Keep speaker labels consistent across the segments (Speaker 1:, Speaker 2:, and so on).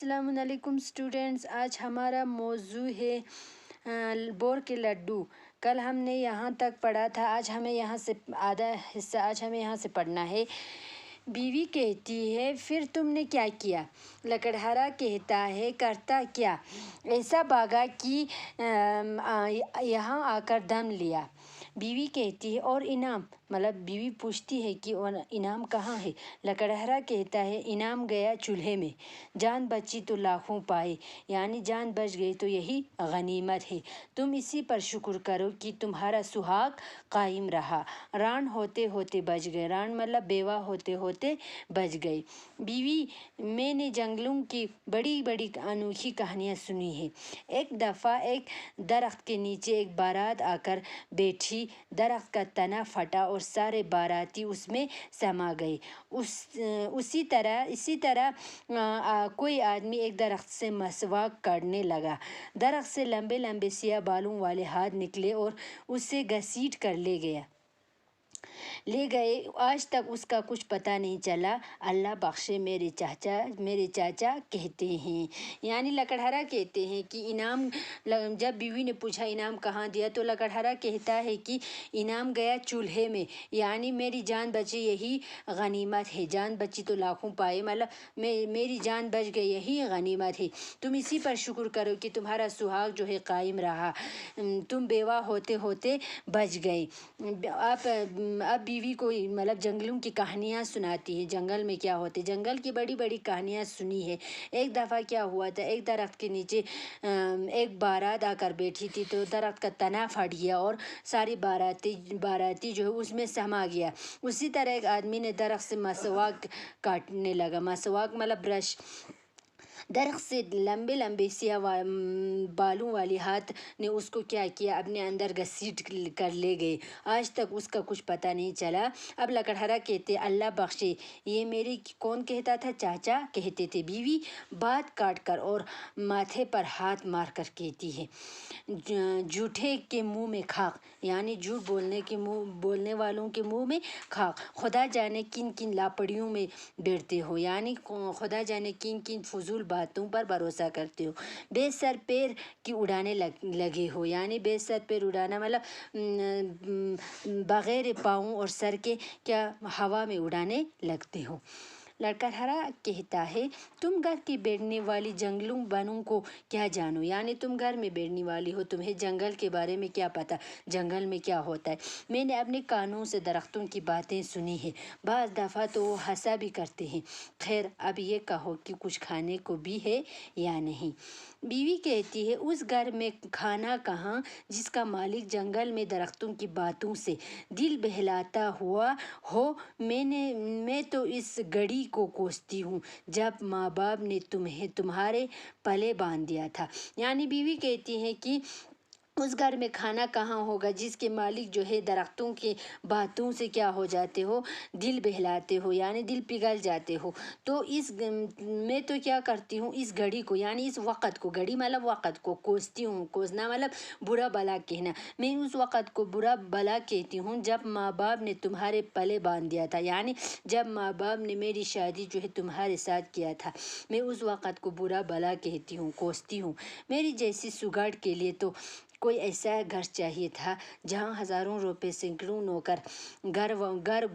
Speaker 1: السلام علیکم اسٹوڈینٹس، آج ہمارا موضوع ہے بور کے لڈو۔ کل ہم نے یہاں تک پڑھا تھا، آج ہمیں یہاں سے آدھا حصہ یہاں سے پڑھنا ہے۔ بیوی کہتی ہے، پھر تم نے کیا کیا؟ لکڑہارا کہتا ہے، کرتا کیا؟ ایسا بھاگا کہ یہاں آ کر دم لیا۔ بیوی کہتی ہے، اور انعام؟ بیوی پوچھتی ہے کہ انعام کہاں ہے؟ لکڑہارا کہتا ہے، انعام گیا چولہے میں، جان بچی تو لاکھوں پائے، یعنی جان بچ گئی تو یہی غنیمت ہے۔ تم اسی پر شکر کرو کہ تمہارا سہاگ قائم رہا۔ ران ہوتے ہوتے بچ گئے، ران بیوہ ہوتے ہوتے بچ گئی۔ بیوی، میں نے جنگلوں کی بڑی بڑی انوکھی کہانیاں سنی ہیں۔ ایک دفعہ ایک درخت کے نیچے ایک بارات آ کر بیٹھی، درخت کا تنا پھٹا اور سارے باراتی اس میں سما گئے۔ اسی طرح کوئی آدمی ایک درخت سے مسواک کاٹنے لگا۔ درخت سے لمبے لمبے سیاہ بالوں والے ہاتھ نکلے اور اسے گھسیٹ کر لے گئے۔ آج تک اس کا کچھ پتہ نہیں چلا۔ اللہ بخشے، میرے چاچا کہتے ہیں، یعنی لکڑہارا کہتے ہیں کہ انعام، جب بیوی نے پوچھا انعام کہاں دیا تو لکڑہارا کہتا ہے کہ انعام گیا چولہے میں، یعنی میری جان بچی یہی غنیمت ہے۔ جان بچی تو لاکھوں پائے، میری جان بچ گئی یہی غنیمت ہے۔ تم اسی پر شکر کرو کہ تمہارا سہاگ جو ہے قائم رہا، تم بیوہ ہوتے ہوتے بچ گئے۔ اب بیوی کو جنگلوں کی کہانیاں سناتی ہے، جنگل میں کیا ہوتے، جنگل کی بڑی بڑی کہانیاں سنی ہے۔ ایک دفعہ کیا ہوا تھا، ایک درخت کے نیچے ایک بارات آ کر بیٹھی تھی تو درخت کا تنا پھٹ گیا اور ساری باراتی جو ہے اس میں سما گیا۔ اسی طرح ایک آدمی نے درخت سے مسواک کاٹنے لگا۔ مسواک برش۔ درخت سے لمبے لمبے سیاہ بالوں والے ہاتھ نے اس کو کیا کیا، اپنے اندر گھسیٹ کر لے گئے۔ آج تک اس کا کچھ پتہ نہیں چلا۔ اب لکڑہارا کہتے، اللہ بخشے، یہ میرے کون کہتا تھا؟ چاچا کہتے تھے۔ بیوی بات کاٹ کر اور ماتھے پر ہاتھ مار کر کہتی ہے، جھوٹے کے منہ میں خاک، یعنی جھوٹ بولنے والوں کے منہ میں خاک۔ خدا جانے کن کن لاپڑیوں میں بیٹھتے ہو، یعنی خدا جانے کن کن فضول باتوں پر بھروسہ کرتے ہو۔ بے سر پیر کی اڑانے لگے ہو، یعنی بے سر پیر اڑانا بغیر پاؤں اور سر کے کیا ہوا میں اڑانے لگتے ہو۔ لکڑہارا کہتا ہے، تم گھر کی بیٹھنے والی جنگلوں بنوں کو کیا جانو، یعنی تم گھر میں بیٹھنے والی ہو، تمہیں جنگل کے بارے میں کیا پتہ، جنگل میں کیا ہوتا ہے۔ میں نے اپنے کانوں سے درختوں کی باتیں سنی ہیں، بعض دفعہ تو وہ ہنسا بھی کرتے ہیں۔ خیر، اب یہ کہو کہ کچھ کھانے کو بھی ہے یا نہیں؟ بیوی کہتی ہے، اس گھر میں کھانا کہاں جس کا مالک جنگل میں درختوں کی باتوں سے دل بہلاتا ہوا ہو۔ میں تو اس گھڑی کو کوستی ہوں جب ماں باپ نے تمہارے پلے باندھ دیا تھا۔ یعنی بیوی کہتی ہے کہ اس گھر میں کھانا کہاں ہوگا جس کے مالک جو ہے درختوں کی باتوں سے کیا ہو جاتے ہو، دل بہلاتے ہو، یعنی دل پگھل جاتے ہو۔ تو میں تو کیا کرتی ہوں، اس گھڑی کو، یعنی اس وقت کو، گھڑی وقت کو کوستی ہوں، کوسنا برا بلا کہنا۔ میں اس وقت کو برا بلا کہتی ہوں جب ماں باپ نے تمہارے پلے باندھ دیا تھا، یعنی جب ماں باپ نے میری شادی جو ہے تمہارے ساتھ کیا تھا، میں اس وقت کو برا بلا کہتی ہوں، کوستی ہوں۔ میری جیسی سگاڑ کے لیے تو کوئی ایسا گھر چاہیے تھا جہاں ہزاروں روپے، سینکڑوں نوکر، گھر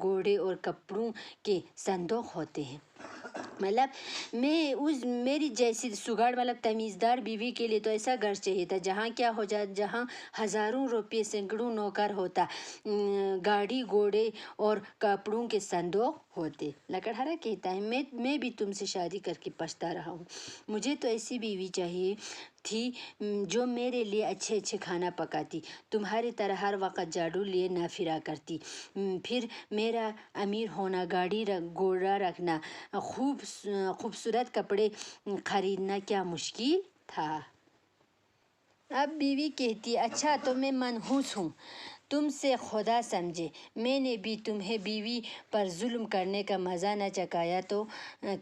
Speaker 1: گھوڑے اور کپڑوں کے صندوق ہوتے ہیں۔ میری جیسی سگاڑ تمیزدار بیوی کے لیے تو ایسا گھر چاہیے تھا جہاں کیا ہو جائے، جہاں ہزاروں روپے، سینکڑوں نوکر ہوتا، گاڑی گھوڑے اور کپڑوں کے صندوق ہوتے۔ لکڑہارا کہتا ہے، میں بھی تم سے شادی کر کے پچھتا رہا ہوں۔ مجھے تو ایسی بیوی چاہیے تھی جو میرے لیے اچھے کھانا پکاتی، تمہاری طرح ہر وقت جھاڑو لیے نہ پھرا کرتی۔ پھر میرا امیر ہونا، گاڑی گھوڑا رکھنا، خوبصورت کپڑے خریدنا کیا مشکل تھا۔ اب بیوی کہتی، اچھا تو میں منحوس ہوں، تم سے خدا سمجھے، میں نے بھی تمہیں بیوی پر ظلم کرنے کا مزہ نہ چکھایا تو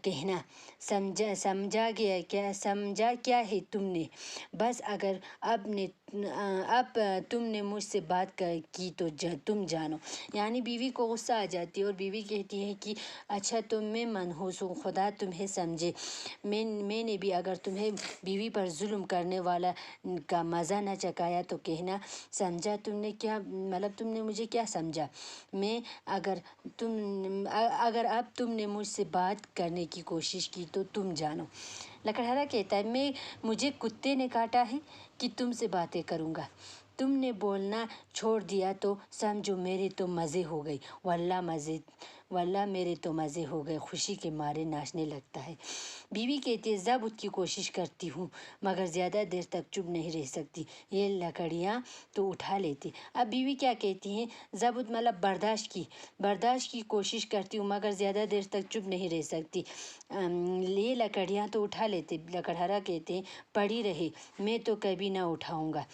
Speaker 1: کہنا۔ समझा गया क्या, समझा क्या है तुमने, बस अगर अब तुमने मुझसे बात की तो तुम जानो। यानी बीवी को गुस्सा आ जाती है और बीवी कहती है कि अच्छा तुम में मनहूस हूँ, खुदा तुम्हें समझे। मैंने भी अगर तुम्हें बीवी पर जुल्म करने वाला का मज़ा न चखाया तो कहना। समझा तुमने क्या, मतलब तुमने मुझे क्या समझा। मैं अगर अब तुमने मुझसे बात करने की कोशिश की तो तुम जानो। लकड़हारा कहता है मुझे कुत्ते ने काटा है कि तुमसे बातें करूँगा। तुमने बोलना छोड़ दिया तो समझो मेरे तो मज़े हो गई, वल्लाह मेरे तो मज़े हो गए, खुशी के मारे नाचने लगता है। बीवी कहती है ज़बूत की कोशिश करती हूँ मगर ज़्यादा देर तक चुप नहीं रह सकती, ये लकड़ियाँ तो उठा लेती। अब बीवी क्या कहती हैं, ज़बूत मतलब बर्दाश्त की कोशिश करती हूँ मगर ज़्यादा देर तक चुप नहीं रह सकती, ये लकड़ियाँ तो उठा लेते। लकड़हारा कहते हैं पड़ी रहे, मैं तो कभी ना उठाऊँगा।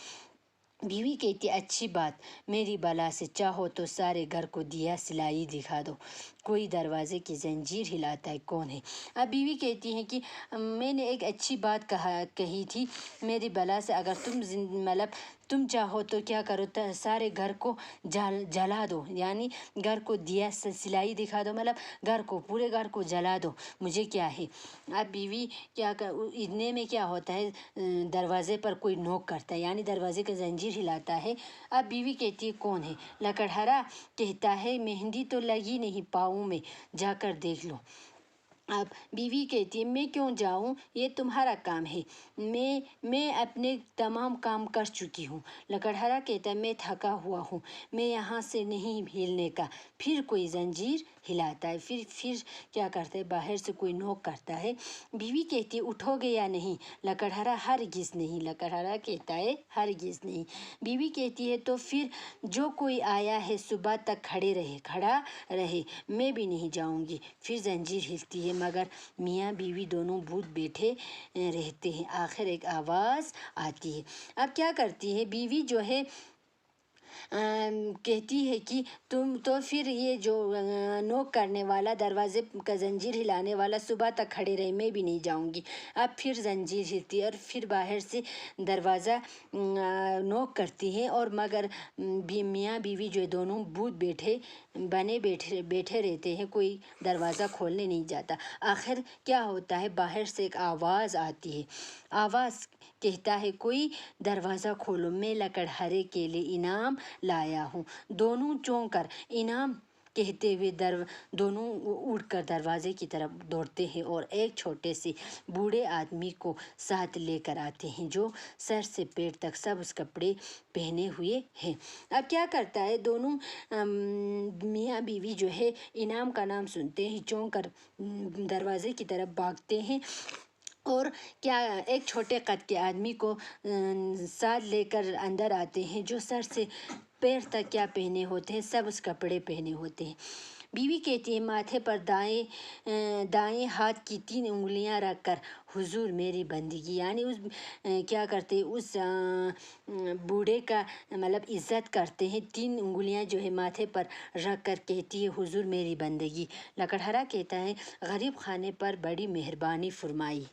Speaker 1: बीवी कहती अच्छी बात, मेरी बला से चाहो तो सारे घर को दिया सिलाई दिखा दो, कोई दरवाजे की जंजीर हिलाता है, कौन है। अब बीवी कहती है कि मैंने एक अच्छी बात कही थी, मेरी बला से अगर मतलब तुम चाहो तो क्या करो, सारे घर को जला दो, यानी घर को दिया सिलाई दिखा दो, मतलब पूरे घर को जला दो, मुझे क्या है। अब बीवी इतने में क्या होता है, दरवाजे पर कोई नोक करता है, यानी दरवाजे का जंजीर हिलाता है। अब बीवी कहती है कौन है। लकड़हारा कहता है मेहंदी तो लगी नहीं पाँव में, जाकर देख लो। अब बीवी कहती है मैं क्यों जाऊं, ये तुम्हारा काम है, मैं अपने तमाम काम कर चुकी हूँ। लकड़हारा कहता है मैं थका हुआ हूँ, मैं यहाँ से नहीं हिलने का। फिर कोई जंजीर हिलाता है, फिर क्या करता है, बाहर से कोई नोक करता है। बीवी कहती है उठोगे या नहीं। लकड़हारा हरगिज़ नहीं। लकड़हारा कहता है हरगिज़ नहीं। बीवी कहती है तो फिर जो कोई आया है सुबह तक खड़ा रहे, मैं भी नहीं जाऊंगी। फिर जंजीर हिलती है मगर मियाँ बीवी दोनों भूत बैठे रहते हैं। आखिर एक आवाज़ आती है। अब क्या करती है बीवी, जो है कहती है कि तुम तो फिर ये जो नोक करने वाला, दरवाजे का जंजीर हिलाने वाला सुबह तक खड़े रहे, मैं भी नहीं जाऊंगी। अब फिर जंजीर हिलती है और फिर बाहर से दरवाज़ा नोक करती है और मगर मियाँ बीवी जो दोनों भूत बैठे रहते हैं, कोई दरवाज़ा खोलने नहीं जाता। आखिर क्या होता है, बाहर से एक आवाज़ आती है। आवाज़ कहता है कोई दरवाज़ा खोलो, मैं लकड़हारे के लिए इनाम लाया हूँ। दोनों चौंक कर इनाम कहते हुए दोनों उड़कर दरवाजे की तरफ दौड़ते हैं और एक छोटे से बूढ़े आदमी को साथ लेकर आते हैं जो सर से पैर तक सब उस कपड़े पहने हुए हैं। अब क्या करता है, दोनों मियाँ बीवी जो है इनाम का नाम सुनते ही चौंक कर दरवाजे की तरफ भागते हैं और क्या एक छोटे कद के आदमी को साथ लेकर अंदर आते हैं जो सर से पैर तक क्या पहने होते हैं, सब उस कपड़े पहने होते हैं। बीवी कहती है माथे पर दाएं हाथ की 3 उंगलियां रखकर हुजूर मेरी बंदगी, यानी उस क्या करते उस बूढ़े का मतलब इज्जत करते हैं। 3 उंगलियां जो है माथे पर रख कर कहती है हुजूर मेरी बंदगी। लकड़हारा कहता है गरीब खाने पर बड़ी मेहरबानी फरमाई।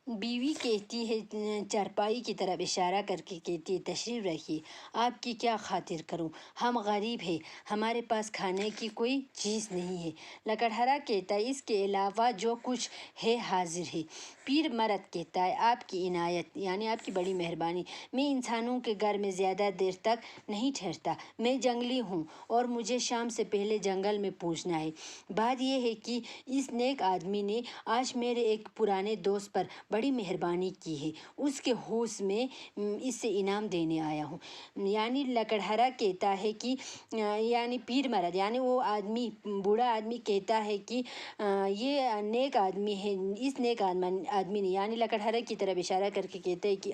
Speaker 1: बीवी कहती है चारपाई की तरफ इशारा करके कहती है तशरीफ़ रखिए, आपकी क्या खातिर करूं, हम गरीब हैं, हमारे पास खाने की कोई चीज़ नहीं है। लकड़हारा कहता है इसके अलावा जो कुछ है हाजिर है। पीर मर्द कहता है आपकी इनायत, यानी आपकी बड़ी मेहरबानी, मैं इंसानों के घर में ज़्यादा देर तक नहीं ठहरता, मैं जंगली हूँ और मुझे शाम से पहले जंगल में पहुँचना है। बात यह है कि इस नेक आदमी ने आज मेरे एक पुराने दोस्त पर बड़ी मेहरबानी की है, उसके होश में इससे इनाम देने आया हूँ। यानी लकड़हारा कहता है कि यानी पीर मर्द यानी वो आदमी, बूढ़ा आदमी कहता है कि ये नेक आदमी है, इस नेक आदमी ने, यानी लकड़हारा की तरफ इशारा करके कहते हैं कि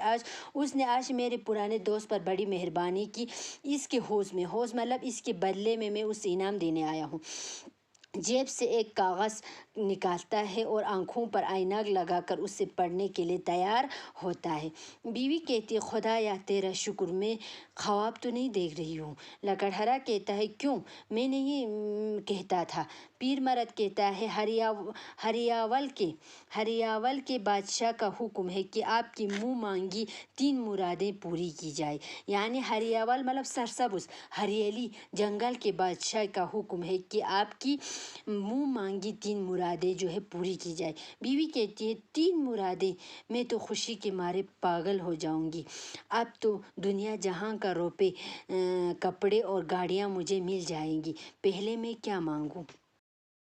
Speaker 1: उसने आज मेरे पुराने दोस्त पर बड़ी मेहरबानी की, इसके होश मतलब इसके बदले में मैं उसे इनाम देने आया हूँ। जेब से एक कागज़ निकालता है और आंखों पर ऐनक लगाकर उससे पढ़ने के लिए तैयार होता है। बीवी कहती है खुदा या तेरा शुक्र, मैं ख्वाब तो नहीं देख रही हूँ। लकड़हारा कहता है क्यों, मैं नहीं कहता था। پیر مرد کہتا ہے ہریاول کے بادشاہ کا حکم ہے کہ آپ کی منہ مانگی 3 مرادیں پوری کی جائے. یعنی ہریاول مطلب سرسبز ہریالی جنگل کے بادشاہ کا حکم ہے کہ آپ کی منہ مانگی 3 مرادیں جو ہے پوری کی جائے. بیوی کہتی ہے 3 مرادیں؟ میں تو خوشی کے مارے پاگل ہو جاؤں گی. اب تو دنیا جہاں کا روپے کپڑے اور گاڑیاں مجھے مل جائیں گی. پہلے میں کیا مانگوں؟